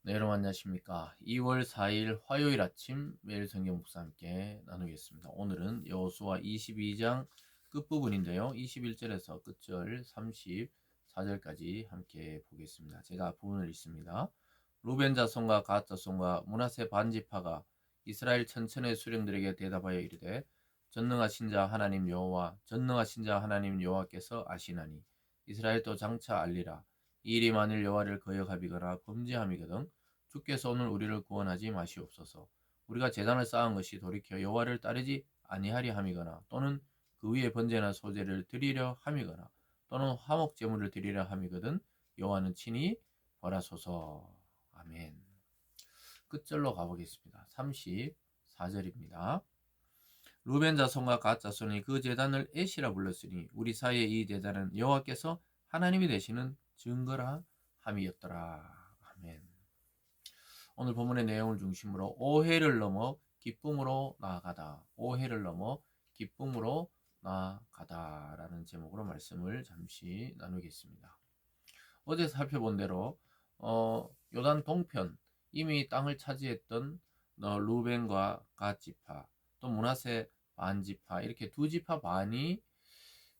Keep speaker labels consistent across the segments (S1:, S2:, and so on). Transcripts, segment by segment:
S1: 네, 여러분 안녕하십니까. 2월 4일 화요일 아침 매일 성경 묵사 함께 나누겠습니다. 오늘은 여호수아 22장 끝부분인데요. 21절에서 끝절 34절까지 함께 보겠습니다. 제가 부분을 읽습니다. 루벤 자손과 갓 자손과 므낫세 반지파가 이스라엘 천천의 수령들에게 대답하여 이르되 전능하신 자 하나님 여호와 전능하신 자 하나님 여호와께서 아시나니 이스라엘 또 장차 알리라. 이 일이 만일 여호와를 거역하비거나 범죄함이거든 주께서 오늘 우리를 구원하지 마시옵소서. 우리가 제단을 쌓은 것이 돌이켜 여호와를 따르지 아니하리 함이거나 또는 그 위에 번제나 소제를 드리려 함이거나 또는 화목 제물을 드리려 함이거든 여호와는 친히 벌하소서. 아멘. 끝절로 가보겠습니다. 34절입니다. 루벤 자손과 갓 자손이 그 제단을 에시라 불렀으니 우리 사이의 이 제단은 여호와께서 하나님이 되시는 증거라 함이었더라. 아멘. 오늘 본문의 내용을 중심으로 오해를 넘어 기쁨으로 나아가다. 오해를 넘어 기쁨으로 나아가다라는 제목으로 말씀을 잠시 나누겠습니다. 어제 살펴본 대로 요단 동편 이미 땅을 차지했던 루벤과 갓 지파 또 므낫세 반 지파 이렇게 두 지파 반이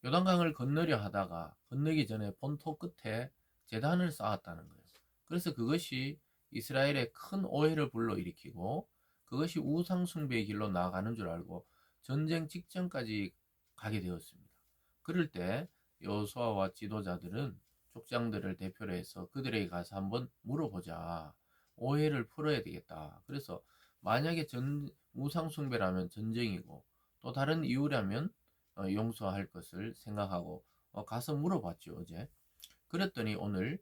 S1: 요단강을 건너려 하다가 건너기 전에 본토 끝에 제단을 쌓았다는 거예요. 그래서 그것이 이스라엘의 큰 오해를 불러일으키고 그것이 우상숭배의 길로 나아가는 줄 알고 전쟁 직전까지 가게 되었습니다. 그럴 때 여호수아와 지도자들은 족장들을 대표로 해서 그들에게 가서 한번 물어보자. 오해를 풀어야 되겠다. 그래서 만약에 우상숭배라면 전쟁이고 또 다른 이유라면 용서할 것을 생각하고 가서 물어봤죠, 어제. 그랬더니 오늘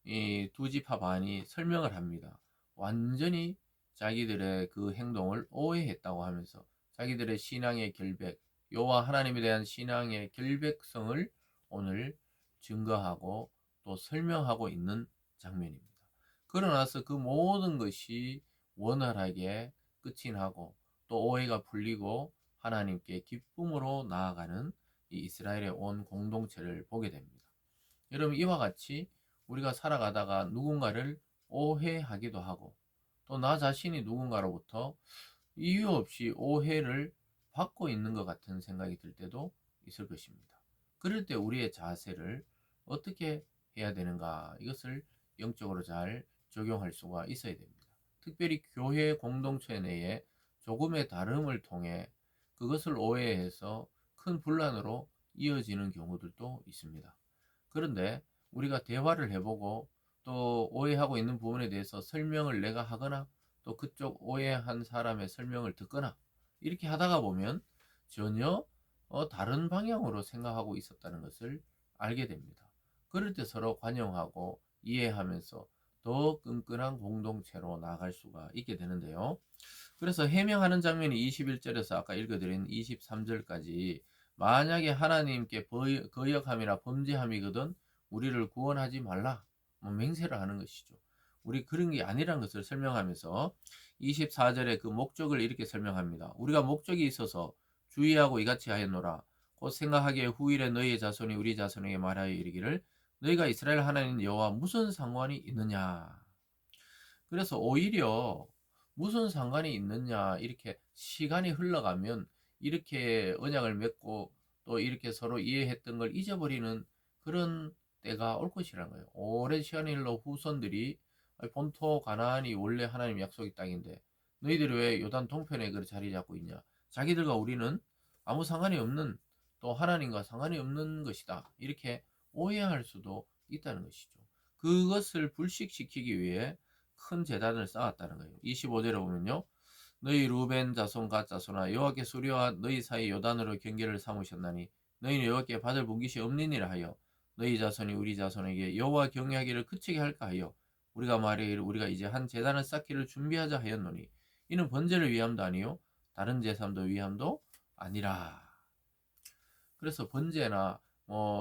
S1: 이 두 지파 반이 설명을 합니다. 완전히 자기들의 그 행동을 오해했다고 하면서 자기들의 신앙의 결백, 여호와 하나님에 대한 신앙의 결백성을 오늘 증거하고 또 설명하고 있는 장면입니다. 그러나서 그 모든 것이 원활하게 끝이 나고 또 오해가 풀리고 하나님께 기쁨으로 나아가는 이 이스라엘의 온 공동체를 보게 됩니다. 여러분 이와 같이 우리가 살아가다가 누군가를 오해하기도 하고 또 나 자신이 누군가로부터 이유 없이 오해를 받고 있는 것 같은 생각이 들 때도 있을 것입니다. 그럴 때 우리의 자세를 어떻게 해야 되는가 이것을 영적으로 잘 적용할 수가 있어야 됩니다. 특별히 교회 공동체 내에 조금의 다름을 통해 그것을 오해해서 큰 분란으로 이어지는 경우들도 있습니다. 그런데 우리가 대화를 해보고 또 오해하고 있는 부분에 대해서 설명을 내가 하거나 또 그쪽 오해한 사람의 설명을 듣거나 이렇게 하다가 보면 전혀 다른 방향으로 생각하고 있었다는 것을 알게 됩니다. 그럴 때 서로 관용하고 이해하면서 더 끈끈한 공동체로 나아갈 수가 있게 되는데요. 그래서 해명하는 장면이 21절에서 아까 읽어드린 23절까지 만약에 하나님께 거역함이나 범죄함이거든 우리를 구원하지 말라 맹세를 하는 것이죠. 우리 그런 게 아니라는 것을 설명하면서 24절에 그 목적을 이렇게 설명합니다. 우리가 목적이 있어서 주의하고 이같이 하였노라. 곧 생각하기에 후일에 너희의 자손이 우리 자손에게 말하여 이르기를 너희가 이스라엘 하나님 여호와 무슨 상관이 있느냐. 그래서 오히려 무슨 상관이 있느냐 이렇게 시간이 흘러가면 이렇게 언약을 맺고 또 이렇게 서로 이해했던 걸 잊어버리는 그런 때가 올 것이라는 거예요. 오랜 시간이 흘러 후손들이 본토 가나안이 원래 하나님 약속의 땅인데 너희들이 왜 요단 동편에 그 자리 잡고 있냐. 자기들과 우리는 아무 상관이 없는 또 하나님과 상관이 없는 것이다. 이렇게 오해할 수도 있다는 것이죠. 그것을 불식시키기 위해 큰 제단을 쌓았다는 거예요. 25절에 보면요. 너희 루벤 자손 갓 자손아 여호와께서 우리와 너희 사이 요단으로 경계를 삼으셨나니 너희는 여호와께 받을 분깃이 없느니라 하여 너희 자손이 우리 자손에게 여호와 경외하기를 그치게 할까 하여 우리가 말하기를 우리가 이제 한 제단을 쌓기를 준비하자 하였노니 이는 번제를 위함도 아니요 다른 제사도 위함도 아니라. 그래서 번제나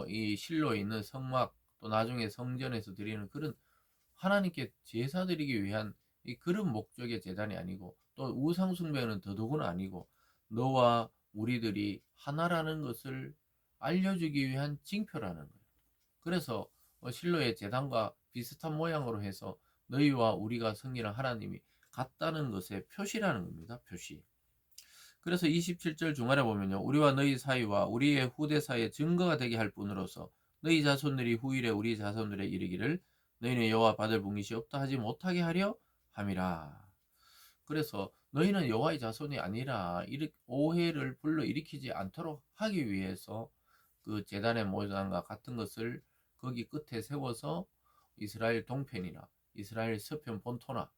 S1: 이 실로에 있는 성막 또 나중에 성전에서 드리는 그런 하나님께 제사 드리기 위한 그런 목적의 제단이 아니고 또 우상 숭배는 더더구나 아니고 너와 우리들이 하나라는 것을 알려주기 위한 징표라는 거예요. 그래서 실로의 제단과 비슷한 모양으로 해서 너희와 우리가 섬기는 하나님이 같다는 것의 표시라는 겁니다. 표시. 그래서 27절 중간에 보면요. 우리와 너희 사이와 우리의 후대 사이에 증거가 되게 할 뿐으로서 너희 자손들이 후일에 우리 자손들의 이르기를 너희는 여호와 받을 분깃이 없다 하지 못하게 하려 함이라. 그래서 너희는 여호와의 자손이 아니라 오해를 불러일으키지 않도록 하기 위해서 그 제단의 모양과 같은 것을 거기 끝에 세워서 이스라엘 동편이나 이스라엘 서편 본토나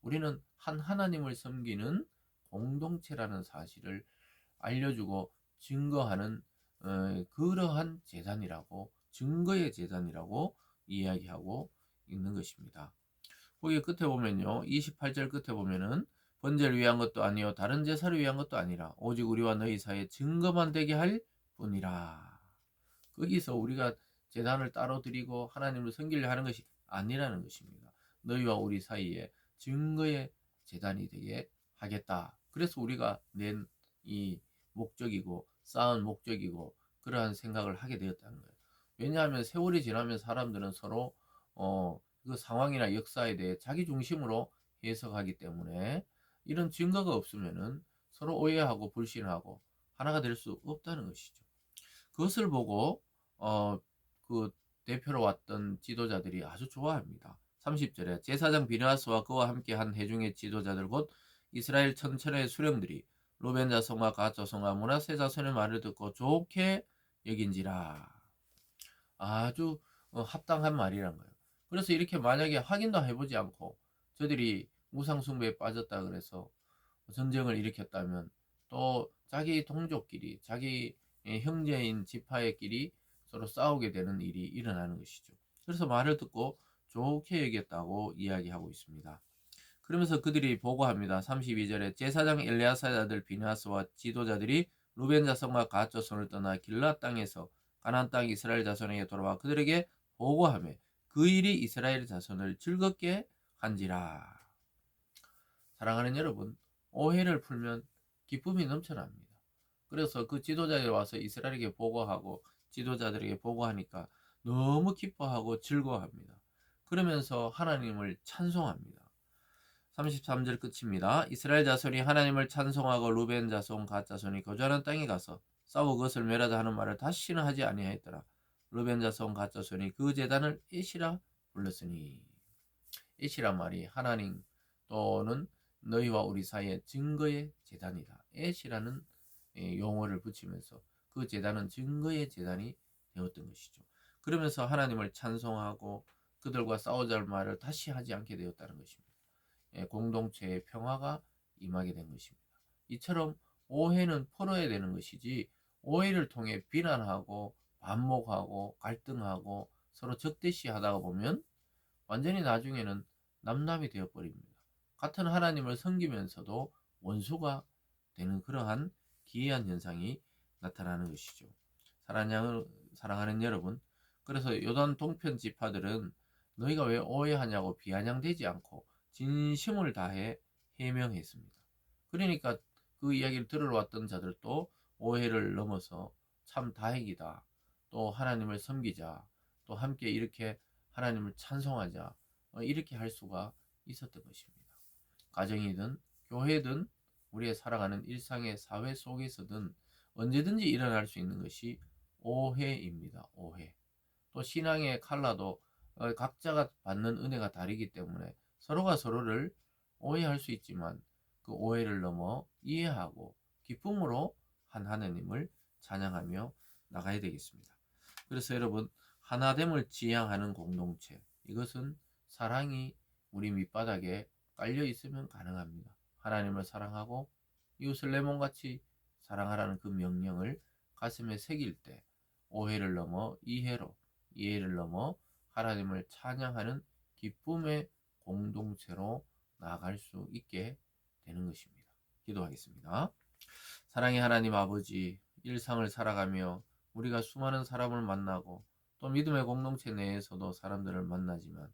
S1: 우리는 한 하나님을 섬기는 공동체라는 사실을 알려주고 증거하는 그러한 제단이라고, 증거의 제단이라고 이야기하고 있는 것입니다. 거기 끝에 보면요. 28절 끝에 보면은 번제를 위한 것도 아니요 다른 제사를 위한 것도 아니라 오직 우리와 너희 사이에 증거만 되게 할 뿐이라. 거기서 우리가 제단을 따로 드리고 하나님을 섬기려 하는 것이 아니라는 것입니다. 너희와 우리 사이에 증거의 제단이 되게 하겠다. 그래서 우리가 낸 이 목적이고 쌓은 목적이고 그러한 생각을 하게 되었다는 거예요. 왜냐하면 세월이 지나면 사람들은 서로 그 상황이나 역사에 대해 자기 중심으로 해석하기 때문에 이런 증거가 없으면은 서로 오해하고 불신하고 하나가 될 수 없다는 것이죠. 그것을 보고 어, 그 대표로 왔던 지도자들이 아주 좋아합니다. 30절에 제사장 비느하스와 그와 함께 한 회중의 지도자들 곧 이스라엘 천천의 수령들이 로벤 자손과 갓 자손과 므낫세 자손의 말을 듣고 좋게 여긴지라. 아주 합당한 말이란 거예요. 그래서 이렇게 만약에 확인도 해보지 않고 저들이 우상숭배에 빠졌다 그래서 전쟁을 일으켰다면 또 자기 동족끼리 자기 형제인 지파의끼리 서로 싸우게 되는 일이 일어나는 것이죠. 그래서 말을 듣고 좋게 여겼다고 이야기하고 있습니다. 그러면서 그들이 보고합니다. 32절에 제사장 엘레아사의 아들 비느하스와 지도자들이 루벤 자손과 갓 자손을 떠나 길라 땅에서 가나안 땅 이스라엘 자손에게 돌아와 그들에게 보고하며 그 일이 이스라엘 자손을 즐겁게 한지라. 사랑하는 여러분, 오해를 풀면 기쁨이 넘쳐납니다. 그래서 그 지도자들이 와서 이스라엘에게 보고하고 지도자들에게 보고하니까 너무 기뻐하고 즐거워합니다. 그러면서 하나님을 찬송합니다. 33절 끝입니다. 이스라엘 자손이 하나님을 찬송하고 루벤 자손 갓 자손이 거주하는 땅에 가서 싸워 그것을 멸하자 하는 말을 다시는 하지 아니하였더라. 루벤 자손 갓 자손이 그 제단을 에시라 불렀으니. 에시란 말이 하나님 또는 너희와 우리 사이의 증거의 제단이다. 에시라는 용어를 붙이면서 그 제단은 증거의 제단이 되었던 것이죠. 그러면서 하나님을 찬송하고 그들과 싸우자는 말을 다시 하지 않게 되었다는 것입니다. 공동체의 평화가 임하게 된 것입니다. 이처럼 오해는 풀어야 되는 것이지 오해를 통해 비난하고 반목하고 갈등하고 서로 적대시하다가 보면 완전히 나중에는 남남이 되어버립니다. 같은 하나님을 섬기면서도 원수가 되는 그러한 기이한 현상이 나타나는 것이죠. 사랑하는 여러분, 그래서 요단 동편 지파들은 너희가 왜 오해하냐고 비아냥대지 않고 진심을 다해 해명했습니다. 그러니까 그 이야기를 들으러 왔던 자들도 오해를 넘어서 참 다행이다. 또 하나님을 섬기자. 또 함께 이렇게 하나님을 찬송하자. 이렇게 할 수가 있었던 것입니다. 가정이든 교회든 우리의 살아가는 일상의 사회 속에서든 언제든지 일어날 수 있는 것이 오해입니다. 오해. 또 신앙의 칼라도 각자가 받는 은혜가 다르기 때문에 서로가 서로를 오해할 수 있지만 그 오해를 넘어 이해하고 기쁨으로 한 하나님을 찬양하며 나가야 되겠습니다. 그래서 여러분, 하나됨을 지향하는 공동체, 이것은 사랑이 우리 밑바닥에 깔려 있으면 가능합니다. 하나님을 사랑하고 이웃을 내 몸같이 사랑하라는 그 명령을 가슴에 새길 때 오해를 넘어 이해로, 이해를 넘어 하나님을 찬양하는 기쁨의 공동체로 나아갈 수 있게 되는 것입니다. 기도하겠습니다. 사랑의 하나님 아버지, 일상을 살아가며 우리가 수많은 사람을 만나고 또 믿음의 공동체 내에서도 사람들을 만나지만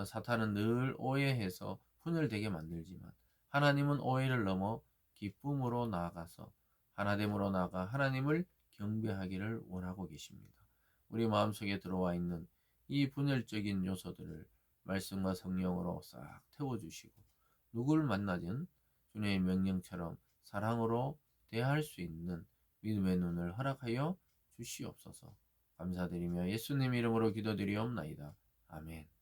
S1: 사탄은 늘 오해해서 분열되게 만들지만 하나님은 오해를 넘어 기쁨으로 나아가서 하나됨으로 나아가 하나님을 경배하기를 원하고 계십니다. 우리 마음속에 들어와 있는 이 분열적인 요소들을 말씀과 성령으로 싹 태워주시고 누굴 만나든 주님의 명령처럼 사랑으로 대할 수 있는 믿음의 눈을 허락하여 주시옵소서. 감사드리며 예수님 이름으로 기도드리옵나이다. 아멘.